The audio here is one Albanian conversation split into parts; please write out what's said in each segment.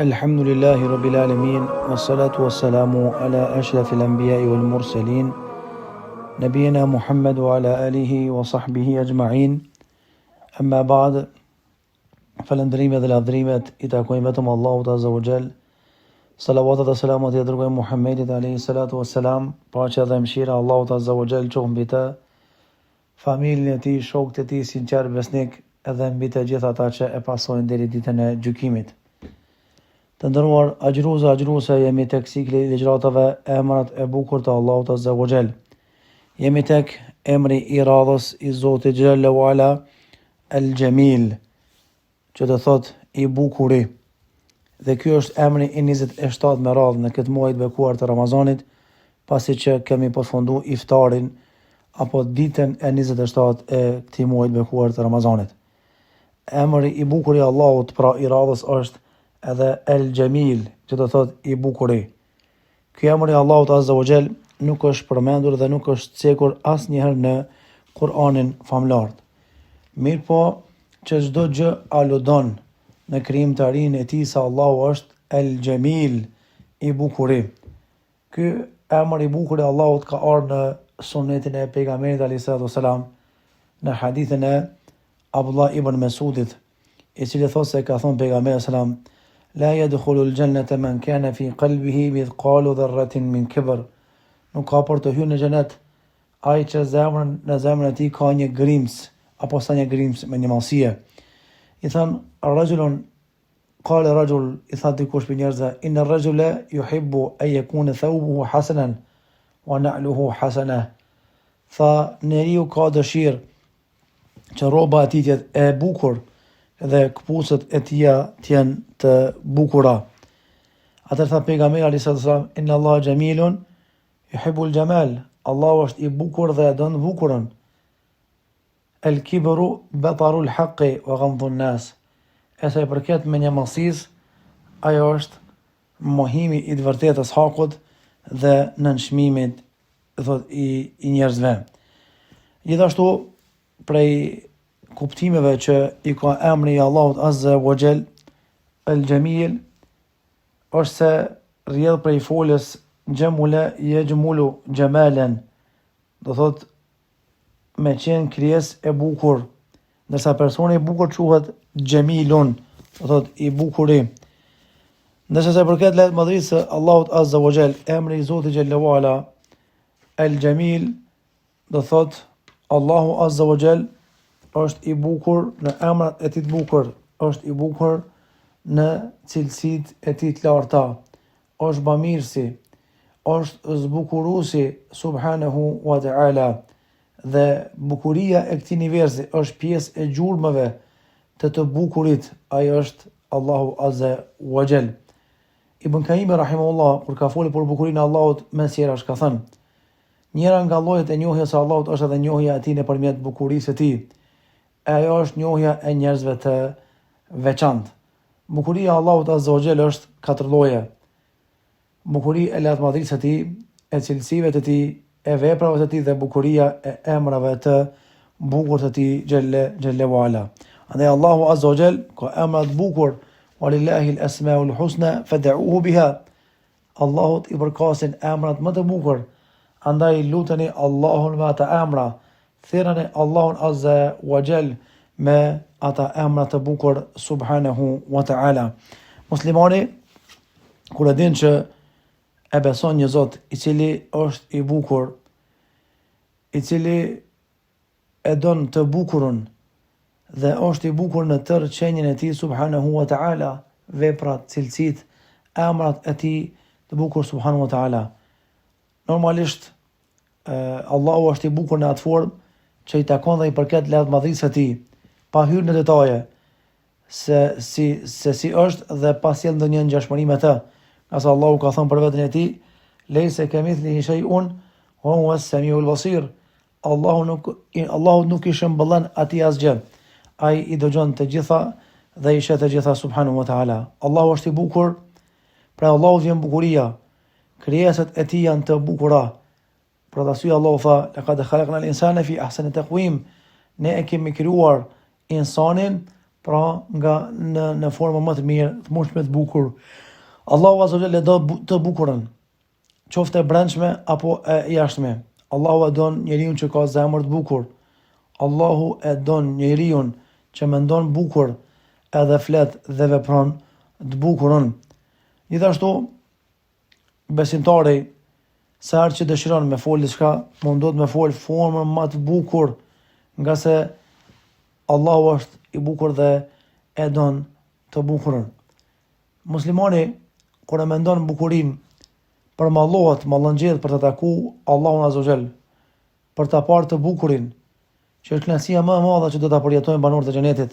الحمد لله رب العالمين والصلاة والسلام على أشرف الأنبياء والمرسلين نبينا محمد وعلى آله وصحبه أجمعين أما بعد falënderimet dhe lavdrimet I takojnë vetëm Allahut Azza wa Jall. Salavatet dhe selamat I dërgojmë Muhammedit alayhi salatu wassalam, paqja dhe mëshira e Allahut Azza wa Jall qoftë mbi të, familjen e tij, shokët e tij sinqer besnik, edhe mbi të gjithë ata që e pasojnë deri ditën e gjykimit. Të nderuar agjëruese, jemi tek cikli I ligjëratave emrat e bukur të Allahut Azza wa Jall. Jemi tek emri I radhës I Zotit Xhalla wala El-Jamil, që do thot I bukuri. Dhe ky është emri I 27 me radhë në këtë muaj të bekuar të Ramazanit, pasi që kemi përfunduar iftarin apo ditën e 27 e këtij muaji të bekuar të Ramazanit. Emri I bukur I Allahut pra I radhës është edhe El-Jamil, që do thot I bukuri. Ky emri I Allahut Azza wa Jall nuk është përmendur dhe nuk është cekur asnjëherë në Kur'anin famlar. Mirpo që çdo gjë aludon në krijimtarinë e tij se Allahu është El-Jamil, I bukuri. Ky emër I bukur I Allahut ka ardhur në sunetin e pejgamberit alayhis salam, në hadithin e Abdullah ibn Mesudit, I cili thotë se ka thënë pejgamberi sallam: La yadkhulu al-jannata man kana fi qalbihi mithqalu dharratin min kibr. Nuk ka për të hyrë në xhenet ai që në zemrën e tij ka një grims apo sa një grims me një mallësie. I than rajulun qala rajul, I tha dikush për njerëzve: inna ar-rajula yuhibbu an yakuna thawbuhu hasanan wa na'luhu hasana. Tha njeriu ka dëshirë që rroba e tij të jetë e bukur dhe këpucët e tija të jenë të bukura. Atëherë tha pejgamberi alayhis salam: inna Allah jamilun yuhibbu al-jamal. Allahu është I bukur dhe e don bukurën. El-kibru bataru l-haqqi wa ghamdhu n-nas. E sa I përket me një mallësisë, ajo është mohimi I të vërtetës hakut dhe nënshmimit I njerëzve. Gjithashtu prej kuptimeve që I ka emri I Allahut Azza wa Jall El-Jamil është se rrjedh prej folës Gjemule yajmulu jamalen, do thot me qenë krijes e bukur, ndërsa personi I bukur quhet Jamilun, do thot I bukuri. Ndërsa sa përket lehtë së Allahut Azza wa Jall, emri I Zotit Xhalla wala El-Jamil, do thot Allahu Azza wa Jall është I bukur në emrat e tij të bukur, është I bukur në cilësitë e tij të larta, është bamirësi, është zbukuruesi subhanahu wa ta'ala, dhe bukuria e këtij universi është pjesë e gjurmëve të bukurit. Ai është Allahu Azza wa Jall. Ibn Qayyim rahimahullah kur ka folur për bukurinë e Allahut me sjellësh ka thënë: njëra nga llojet e njohjes së Allahut është edhe njohja e tij nëpërmjet bukurisë së tij. Ajo është njohja e njerëzve të veçantë. Bukuria e Allahut Azza wa Jall është 4 lloje. Bukuria e latmadrisë së tij, e cilësive të tij, e veprave të tij dhe bukuria e emrave të bukur të tij Xhalla wala. Andaj Allahu Azza wa Jall ka emra të bukur: walillahi al-asmaul husna fad'uhu biha. Allahut I përkasin emrat më të bukur, andaj luteni Allahun me ata emra, thirrani Allahun Azza wa Jall me ata emra të bukur subhanahu wa ta'ala. Muslimani kur e din që e beson një Zot I cili është I bukur, I cili e don të bukurun dhe është I bukur në tërë qenjen e tij subhanahu wa ta'ala, veprat, cilësitë, emrat e tij të bukur subhanahu wa ta'ala. Normalisht Allahu është I bukur në atë formë që I takon dhe I përket lartmadhërisë së tij, pa hyrë në detaje se si është dhe pa sjellë ndonjë ngjashmëri me të. Asa Allahu ka thënë për veten e tij: Laysa kamithlihi shay'un wa huwa as-sami'ul basir. Allahu nuk I shëmbëllon atij asgjë. Ai I dëgjon të gjitha dhe I sheh të gjitha subhanahu wa ta'ala. Allahu është I bukur, pra Allahu vjen bukuria. Krijesat e tij janë të bukura. Për arsye Allahu tha: Laqad khalaqna al-insana fi ahsani taqwim. Ne e kemi krijuar insanin pra nga në forma më të mirë, të mundshme të bukur. Allahu azza wa jalla do të bukurën, qoftë e brendshme apo e jashtme. Allahu e don njeriu që ka zemër të bukur. Allahu e don njeriu që mendon bukur, edhe flet dhe vepron të bukurën. Gjithashtu, besimtari sa herë që dëshiron me fol diçka, mundohet me fol formën më të bukur, nga se Allahu është i bukur dhe e don të bukurën. Muslimani kur e mendon bukurinë, përmallohet, mallëngjet për të taku Allahun azza wa jall, për ta parë të bukurin, që është kënaqësia më e madhe që do ta përjetojnë banorët e xhenetit.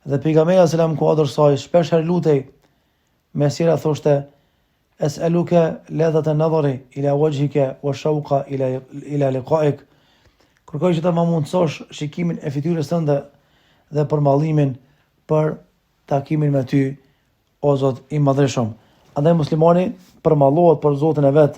Dhe pejgamberi sallallahu alajhi wasallam saj shpesh herë lutej me sira thoshte es'aluka ladhata an-nadhari ila wajhika wa shawqa ila liqa'ik. Kërkoj që ta më mundësosh shikimin e fytyrës tënde dhe përmallimin për takimin me ty, o Zot i madhreshëm. Andaj muslimani përmallohet për Zotin e vet,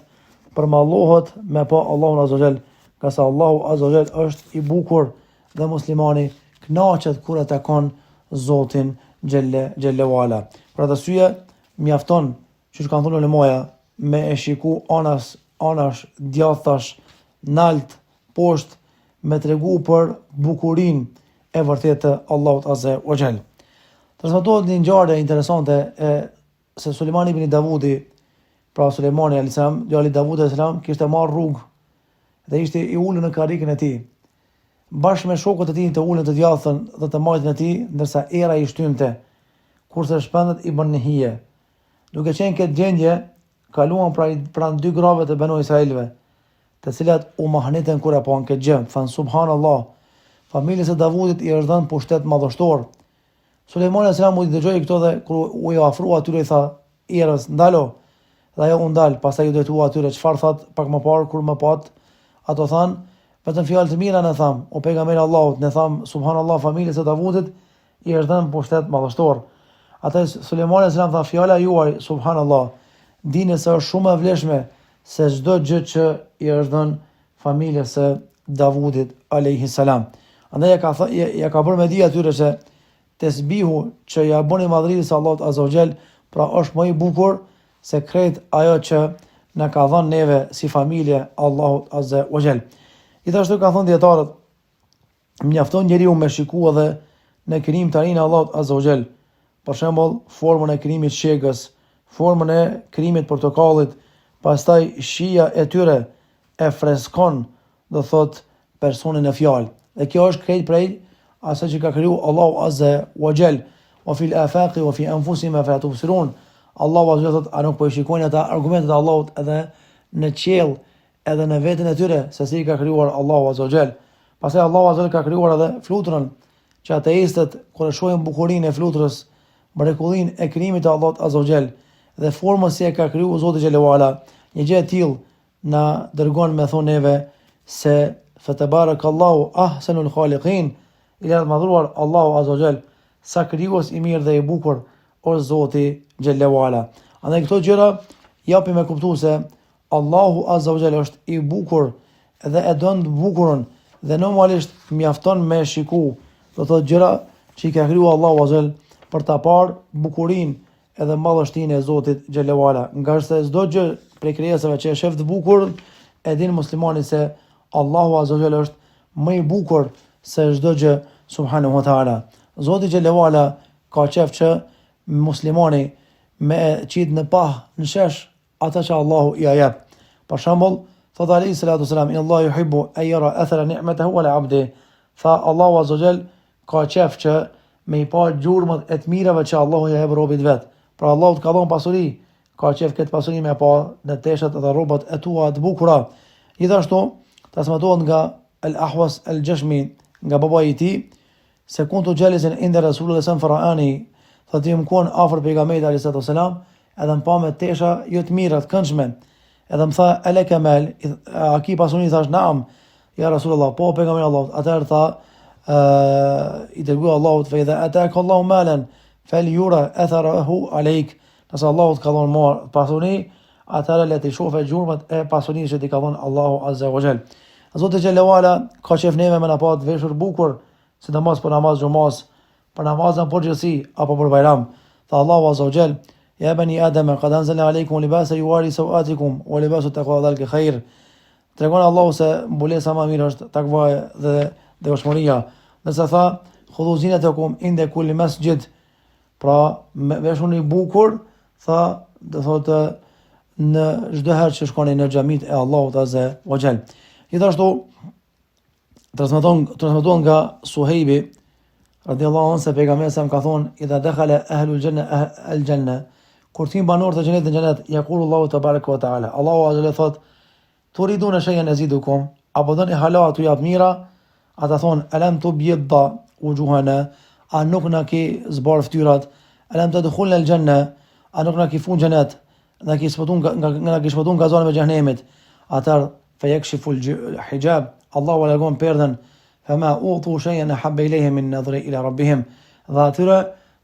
përmallohet me pa Allahun azza wa jall, ka sa Allahu azza wa jall është i bukur dhe muslimani kënaqet kur e takon Zotin xhelle wala. Për atë arsye mjafton, siç kanë thënë ulemaja, me e shiku anash, djathtash, nalt, poshtë, me tregu për bukurinë e vërtetë të Allahut azza wa jall. Transmetohet një ngjarje interesante se Sulejmani ibn Davudi, pra Sulejmani alayhis salam, djali i Davudit alayhis salam, kishte marrë rrugë dhe ishte i ulur në karrikën e tij, bashkë me shokët e tij të ulën të djathtën dhe të majtën e tij, ndërsa era i shtynte, kurse shpendet i bën në hije. Duke qenë këtë gjendje, kaluan pranë dy grave të Banu Israilëve, të cilat u mahniten kur e pan këtë gjë, thanë subhanallahu, familjes së Davudit i është dhënë pushtet madhështor. Sulejmani alayhis salam u dëgjoi këto dhe kur u afrua atyre i tha erës ndalo, dhe ajo u ndal, pastaj u drejtua atyre çfarë that pak më parë kur më pat, ato thanë vetëm fjalë të mira ne tham, o pejgamberi Allahut, ne tham subhanallahu, familjes së Davudit i është dhënë pushtet madhështor. Atë Sulejmani alayhis salam tha fjala juaj subhanallahu, dini se është shumë e vlefshme se çdo gjë që i është dhënë familjes së Davudit alayhis salam. Andaj ja ka bërë me di atyre se tesbihu që ja bëni madhërisë së Allahut azza wa jall, pra është më i bukur se krejt ajo që na ka dhënë neve si familje Allahut azza wa jall. Gjithashtu ka thënë dietarët, mjafton njeriu me shikua dhe në krijimtarinë e Allahut azza wa jall, për shembull formën e krijimit shegës, formën e krijimit portokallit, pastaj shija e tyre e freskon, do thot personin e fjalë. Dhe kjo është krejt prej asaj që ka kriju Allahu azza wa jall, wa fil afaqi wa fi anfusihim fa tubsirun. Allahu azza wa jall, a nuk po shikojnë ata argumentet e Allahut edhe në qiell, edhe në veten e tyre, se si ka krijuar Allahu azza wa jall. Pastaj Allahu azza wa jall ka krijuar edhe fluturën, që ateistët kur e shohin bukurinë e fluturës, mrekullinë e krijimit të Allahut azza wa jall dhe formën si e ka krijuar Zoti xhelalu ala, një gjë e tillë na dërgon me thonë neve se fatabarakallahu ahsanul khaliqin, i lartë madhruar Allahu azza wa jall, sa krijues i mirë dhe i bukur është Zoti xhelalu ala. Andaj këto gjëra japin me kuptues se Allahu azza wa jall është i bukur dhe e don të bukurën, dhe normalisht mjafton me shiku, do thotë gjëra që i ka krijuar Allahu azza wa jall për ta parë bukurinë edhe madhështinë e Zotit xhelalu ala. Nga se çdo gjë prej krijesave që e shef të bukur, e din muslimani se Allahu azza wa jall është më i bukur se çdo gjë subhanahu wa taala. Zoti xhelalu ala ka qef që muslimani me qit në pah, në shesh ata që Allahu i jep. Për shembull, thot alayhi salatu wasalam, inna Allahu yuhibbu an yara athara ni'matahu ala 'abdihi. Fa Allahu azza wa jall ka qef që me i pa gjurmët e të mirave që Allahu i jep robit vet. Pra Allahu ka dhënë pasuri, ka qef këtë pasuri me pa në teshat dhe rrobat e tua të bukura. Gjithashtu, transmetohet nga Al-Ahwas Al-Jashmi, nga babai i tij, se kuntu jalisan inda Rasulullah sallallahu alaihi wasallam, thotë jam kon afër pejgamberit alayhi salatu wasalam, edhe më pa me tesha jo të mira të këndshme, edhe më tha ala kamal, a ki pasuni? Thash naam ya Rasulullah, po pejgamberi Allahut. Atëherë tha i dërguar Allahut, fa idha ataka Allahu malan falyura atharahu alayk, nëse Allahu të ka dhënë pasuni, atëherë le të shohë gjurmët e pasunisë që t'i ka dhënë Allahu azza wa jall. Zoti xhelalu ala ka qef neve me na pa të veshur bukur, sidomos për namaz xumas, për namazën për gjithësi apo për bajram. Tha Allahu azza wa jall: "Ya bani Adam, qad anzalna alaykum libasan yuwari sawatikum wa libasu taqwa dhalika khair." Tregon Allahu se mbulesa më mirë është takvaja dhe devotshmëria. Nëse tha: "Khudhu zinatakum inda kulli masjid", pra veshuni bukur, tha, do thotë në çdo herë që shkoni në xhamit e Allahut azza wa jall. Gjithashtu transmeton nga Suhejbi radiallahu anhu se pejgamberi sa ka thonë: "Idha dakhala ahlul janna al-janna", kur tin banorët e xhenetit në xhenet, yaqulu Allahu tabaraka wa taala, Allahu azza wa jalla thot: "Turiduna shay'an azidukum", apo doni hala tu jap mira, ata thon: "Alam tubyidda wujuhana", a nuk na ke zbar fytyrat, "Alam tadkhulna al-janna", a nuk na ke fun xhenet, na ke shpëtuar nga zona e xhenemit. Atar fayakshifu al-hijab, Allahu largon perden, fama utu shay'an ahabba ilayhim min nadhri ila rabbihim, dhe atyre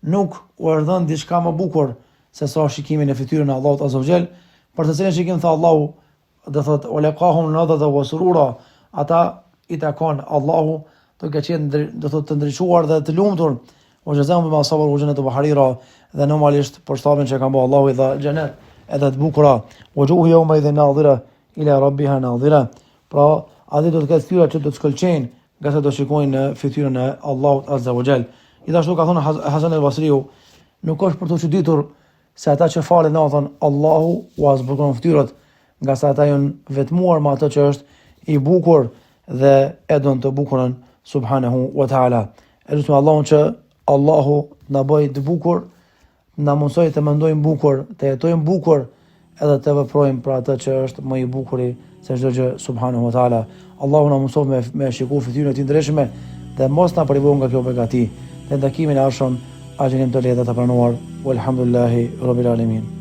nuk u ardhën diçka më bukur se sa shikimin e fytyrën e Allahut azza wa jall, për të cilën shikim tha Allahu, do thot ulaqahum nadhata wa surura, ata i takon Allahu duke qenë do thot të ndriçuar dhe të lumtur, o jazam bima sabaru jannatu wa harira, dhe normalisht për shtabin që ka bërë Allahu dha xhenet edhe të bukura, wujuhu yawma idhin nadhira ila rabbiha nadhira, pra atë do të ketë fytyra që do të shkëlqejnë nga sa do shikojnë në fytyrën e Allahut azza wa jall. Gjithashtu ka thonë Hasan al-Basriu, nuk është për të çuditur se ata që falen natën, Allahu u azbukon fytyrat, nga sa ata janë vetmuar me atë që është i bukur dhe e don të bukurën subhanahu wa taala. Elusim Allahun që Allahu na bëj të bukur, na mësoj të mendojmë bukur, të jetojmë bukur, edhe të veprojmë për atë që është më i bukuri se çdo gjë subhanahu wa taala. Allahu na mësoj me shikuar fytyrën e tij ndryshme dhe mos na privon nga kjo begati. Në takimin e ardhshëm, ajënim të lehtë të pranuar. Walhamdulillahi rabbil alamin.